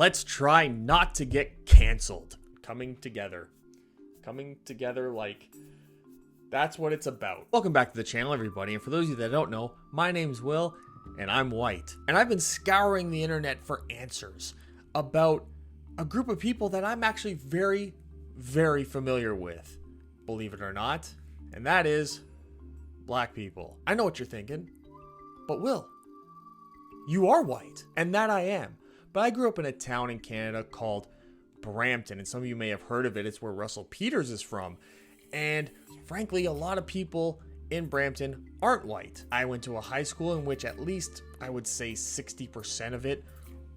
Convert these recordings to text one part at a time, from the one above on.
Let's try not to get canceled. Coming together like that's what it's about. Welcome back to the channel, everybody. And for those of you that don't know, my name's Will and I'm white. And I've been scouring the internet for answers about a group of people that I'm actually very, very familiar with, believe it or not. And that is black people. I know what you're thinking, but Will, you are white. And that I am. But I grew up in a town in Canada called Brampton, and some of you may have heard of it. It's where Russell Peters is from. And frankly, a lot of people in Brampton aren't white. I went to a high school in which at least I would say 60% of it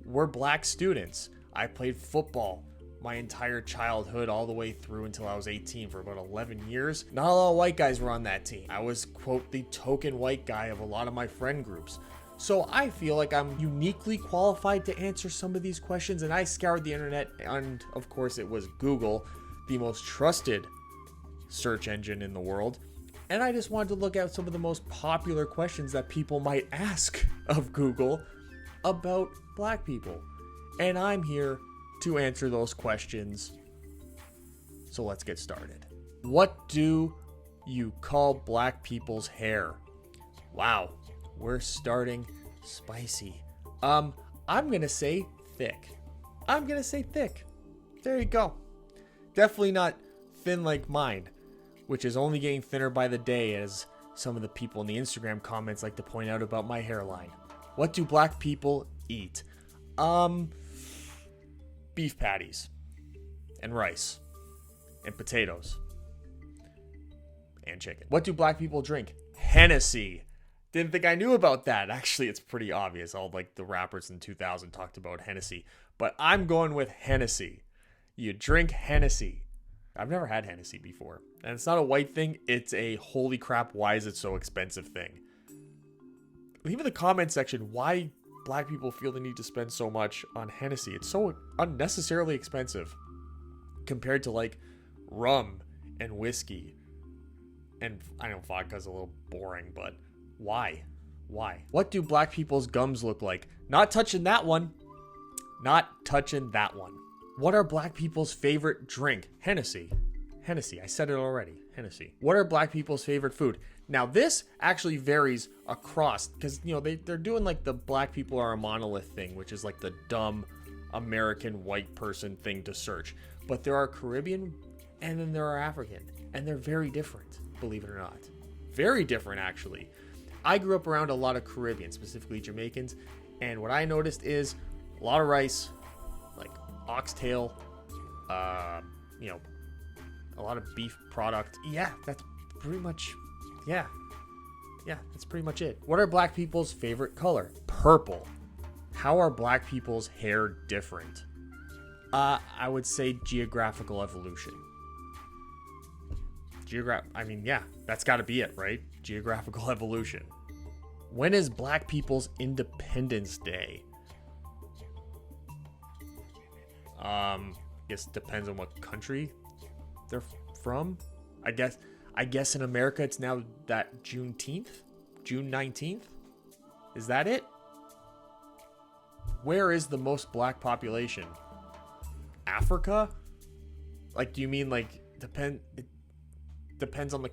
were black students. I played football my entire childhood all the way through until I was 18 for about 11 years. Not a lot of white guys were on that team. I was, quote, the token white guy of a lot of my friend groups. So I feel like I'm uniquely qualified to answer some of these questions, and I scoured the internet, and of course it was Google, the most trusted search engine in the world, and I just wanted to look at some of the most popular questions that people might ask of Google about black people, and I'm here to answer those questions. So let's get started. What do you call black people's hair? Wow. We're starting spicy. I'm gonna say thick. There you go. Definitely not thin like mine, which is only getting thinner by the day, as some of the people in the Instagram comments like to point out about my hairline. What do black people eat? Beef patties and rice and potatoes and chicken. What do black people drink? Hennessy. Didn't think I knew about that. Actually, it's pretty obvious. All like the rappers in 2000 talked about Hennessy, but I'm going with Hennessy. You drink Hennessy. I've never had Hennessy before, and it's not a white thing. It's a holy crap, why is it so expensive thing. Leave in the comment section why black people feel the need to spend so much on Hennessy. It's so unnecessarily expensive compared to like rum and whiskey. And I know vodka's a little boring, but why? What do black people's gums look like? Not touching that one. What are black people's favorite drink? Hennessy. I said it already. Hennessy. What are black people's favorite food? Now this actually varies across, because they're doing like the black people are a monolith thing, which is like the dumb American white person thing to search. But there are Caribbean and then there are African, and they're very different, believe it or not. Very different, actually. I grew up around a lot of Caribbeans, specifically Jamaicans, and what I noticed is a lot of rice, like oxtail, a lot of beef product. That's pretty much it. What are black people's favorite color? Purple. How are black people's hair different? I would say geographical evolution. That's got to be it, right? Geographical evolution. When is black people's Independence Day? Guess it depends on what country they're from. I guess in America it's now that June 19th. Is that it? Where is the most black population? Africa? Like, do you mean like it depends on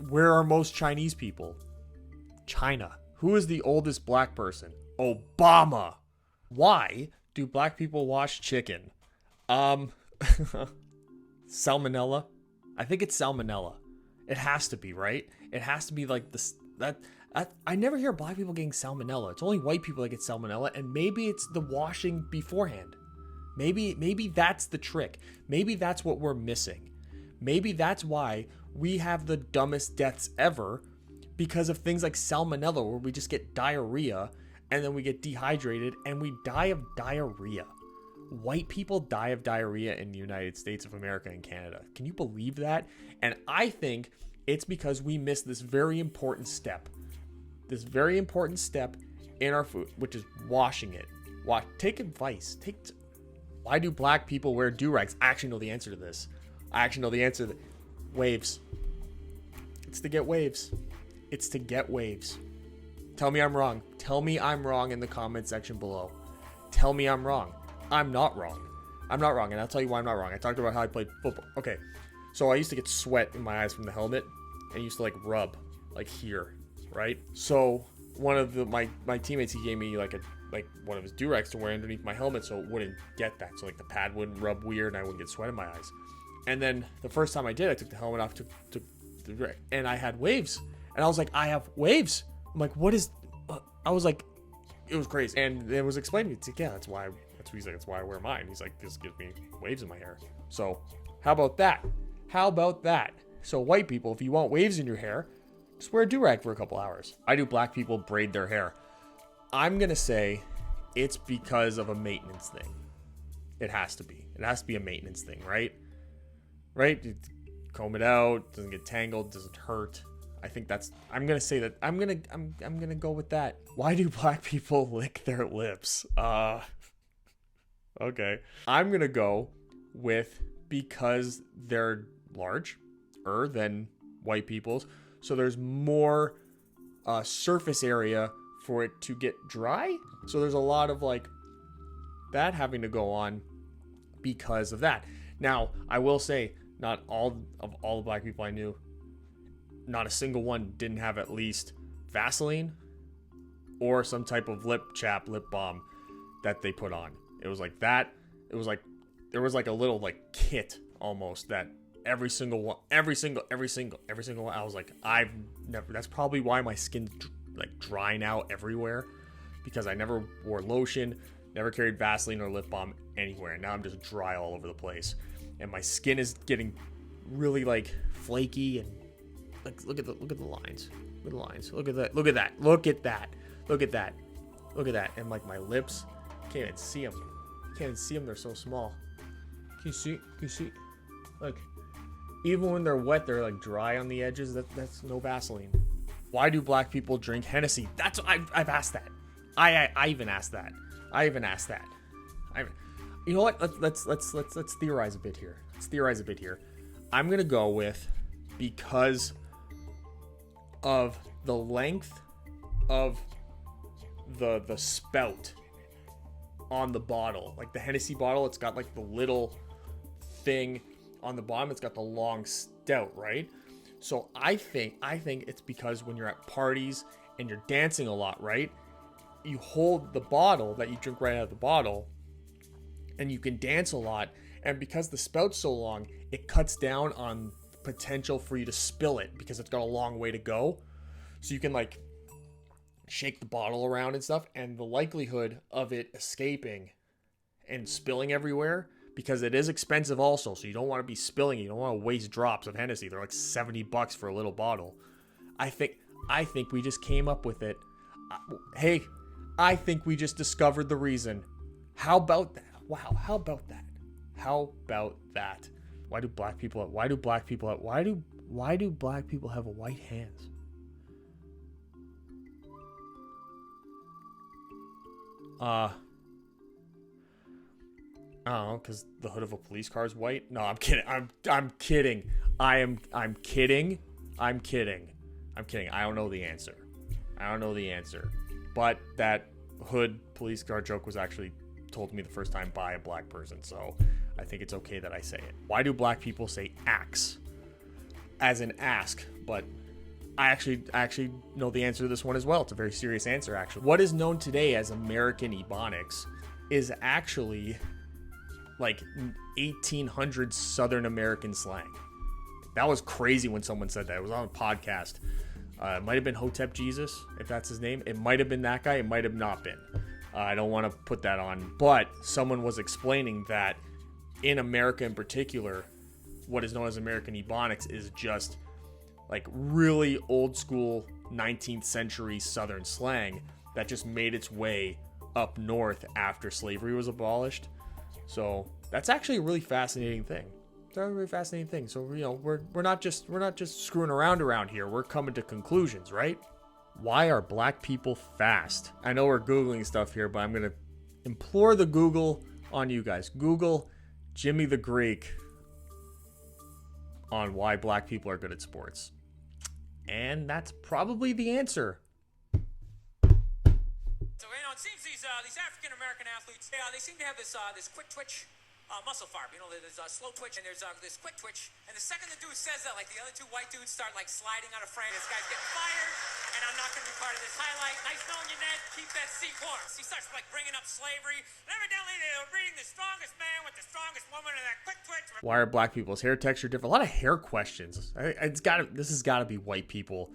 where are most Chinese people? China. Who is the oldest black person? Obama. Why do black people wash chicken? Salmonella. I think it's salmonella. It has to be, right? It has to be like this. I never hear black people getting salmonella. It's only white people that get salmonella, and maybe it's the washing beforehand. Maybe that's the trick. Maybe that's what we're missing. Maybe that's why we have the dumbest deaths ever, because of things like salmonella, where we just get diarrhea and then we get dehydrated and we die of diarrhea. White people die of diarrhea in the United States of America and Canada. Can you believe that? And I think it's because we missed this very important step. This very important step in our food, which is washing it. Take advice. Why do black people wear do-rags? I actually know the answer to this. Waves. It's to get waves. Tell me I'm wrong. Tell me I'm wrong in the comment section below. Tell me I'm wrong. I'm not wrong. I'm not wrong, and I'll tell you why I'm not wrong. I talked about how I played football. Okay, so I used to get sweat in my eyes from the helmet, and I used to like rub like here, right? So one of my teammates, he gave me like one of his Durex to wear underneath my helmet so it wouldn't get that. So like the pad wouldn't rub weird and I wouldn't get sweat in my eyes. And then the first time I did, I took the helmet off and I had waves. And I was like, I have waves. I'm like, what is? I was like, it was crazy. And it was explained to me. It's like, yeah, that's why I wear mine. He's like, this gives me waves in my hair. So how about that? How about that? So white people, if you want waves in your hair, just wear a do-rag for a couple hours. Why do black people braid their hair? I'm going to say it's because of a maintenance thing. It has to be. It has to be a maintenance thing, right? Right? You comb it out, doesn't get tangled, doesn't hurt. I think that's, I'm going to say that, I'm going to go with that. Why do black people lick their lips? Okay. I'm going to go with because they're larger than white people's. So there's more surface area for it to get dry. So there's a lot of like that having to go on because of that. Now, I will say not all the black people I knew, not a single one didn't have at least Vaseline or some type of lip balm that they put on. It was like that. It was like there was like a little like kit almost that every single one. I was like, I've never. That's probably why my skin's like drying out everywhere, because I never wore lotion, never carried Vaseline or lip balm anywhere. And now I'm just dry all over the place, and my skin is getting really like flaky and like look at the lines. Look at the lines. Look at that. Look at that. Look at that. Look at that. Look at that. And like my lips, can't even see them. Can't even see them. They're so small. Can you see? Can you see? Like, even when they're wet, they're like dry on the edges. That's no Vaseline. Why do black people drink Hennessy? That's I've asked that. I even asked that. You know what? Let's theorize a bit here. I'm gonna go with because of the length of the spout on the bottle. Like the Hennessy bottle, it's got like the little thing on the bottom. It's got the long spout, right? So I think it's because when you're at parties and you're dancing a lot, right? You hold the bottle that you drink right out of the bottle, and you can dance a lot. And because the spout's so long, it cuts down on potential for you to spill it because it's got a long way to go. So you can like shake the bottle around and stuff, and the likelihood of it escaping and spilling everywhere, because it is expensive also, so you don't want to be spilling it. You don't want to waste drops of Hennessy. They're like $70 for a little bottle. I think we just came up with it. Hey, I think we just discovered the reason. How about that? Wow, how about that? Why do black people have white hands? I don't know, because the hood of a police car is white. No, I'm kidding. I'm kidding. I'm kidding. I don't know the answer. But that hood police car joke was actually told to me the first time by a black person, so I think it's okay that I say it. Why do black people say axe as in ask? But I actually know the answer to this one as well. It's a very serious answer, actually. What is known today as American Ebonics is actually like 1800s Southern American slang. That was crazy when someone said that. It was on a podcast. It might have been Hotep Jesus, if that's his name. It might have been that guy. It might have not been. I don't want to put that on. But someone was explaining that in America in particular, what is known as American Ebonics is just like really old school 19th century Southern slang that just made its way up north after slavery was abolished. So that's actually a really fascinating thing. It's a really fascinating thing. So, you know, we're not just screwing around here. We're coming to conclusions, right? Why are black people fast? I know we're Googling stuff here, but I'm going to implore the Google on you guys. Google Jimmy the Greek on why black people are good at sports. And that's probably the answer. So you know, it seems these African American athletes, they seem to have this quick twitch muscle fiber. You know, there's a slow twitch and there's this quick twitch. And the second the dude says that, like the other two white dudes start like sliding out of frame. This guy's getting fired, and I'm not going to be part of this highlight. Nice knowing you, Ned. Keep that seat warm. He starts like bringing up slavery. And evidently they were breeding the strongest man with the strongest woman in that quick twitch. Why are black people's hair texture different? A lot of hair questions. This has got to be white people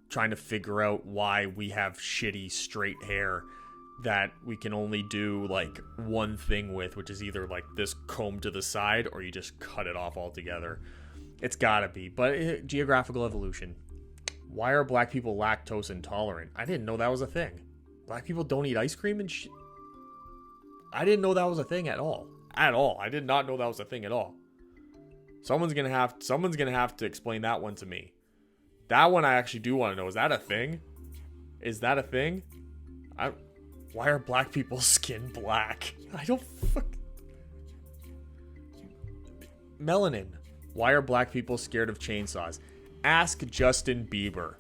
trying to figure out why we have shitty straight hair that we can only do like one thing with, which is either like this comb to the side or you just cut it off altogether. It's gotta be. But geographical evolution. Why are black people lactose intolerant? I didn't know that was a thing. Black people don't eat ice cream and shit. I didn't know that was a thing at all. At all. I did not know that was a thing at all. Someone's gonna have to explain that one to me. That one I actually do want to know. Is that a thing? Is that a thing? Why are black people's skin black? I don't fuck. Melanin. Why are black people scared of chainsaws? Ask Justin Bieber.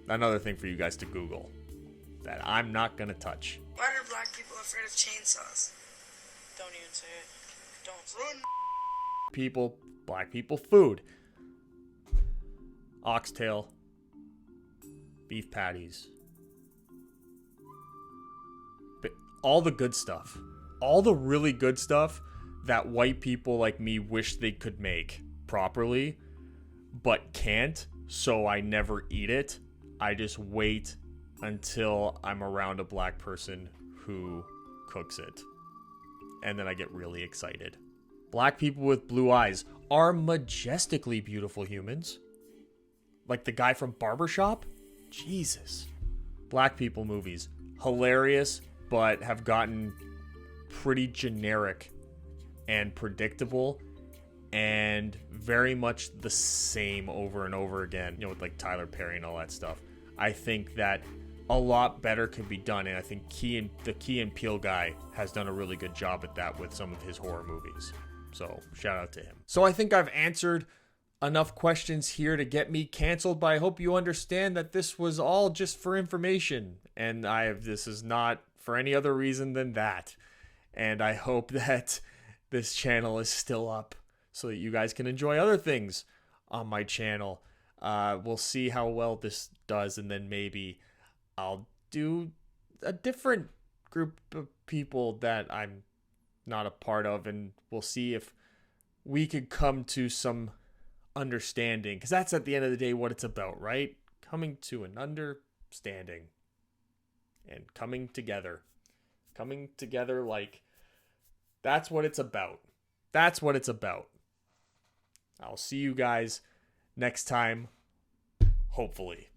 Another thing for you guys to Google that I'm not gonna touch. Why are black people afraid of chainsaws? Don't even say it. Don't say it. People, black people, food. Oxtail. Beef patties. All the good stuff. All the really good stuff that white people like me wish they could make properly, but can't, so I never eat it. I just wait until I'm around a black person who cooks it. And then I get really excited. Black people with blue eyes are majestically beautiful humans. Like the guy from Barbershop? Jesus. Black people movies. Hilarious, but have gotten pretty generic and predictable and very much the same over and over again, you know, with like Tyler Perry and all that stuff. I think that a lot better could be done, and I think the Key and Peele guy has done a really good job at that with some of his horror movies. So shout out to him. So I think I've answered enough questions here to get me canceled, but I hope you understand that this was all just for information, and this is not for any other reason than that. And I hope that this channel is still up so that you guys can enjoy other things on my channel. We'll see how well this does, and then maybe I'll do a different group of people that I'm not a part of, and we'll see if we could come to some understanding, because that's at the end of the day what it's about, right? Coming to an understanding and coming together like that's what it's about. That's what it's about. I'll see you guys next time, hopefully.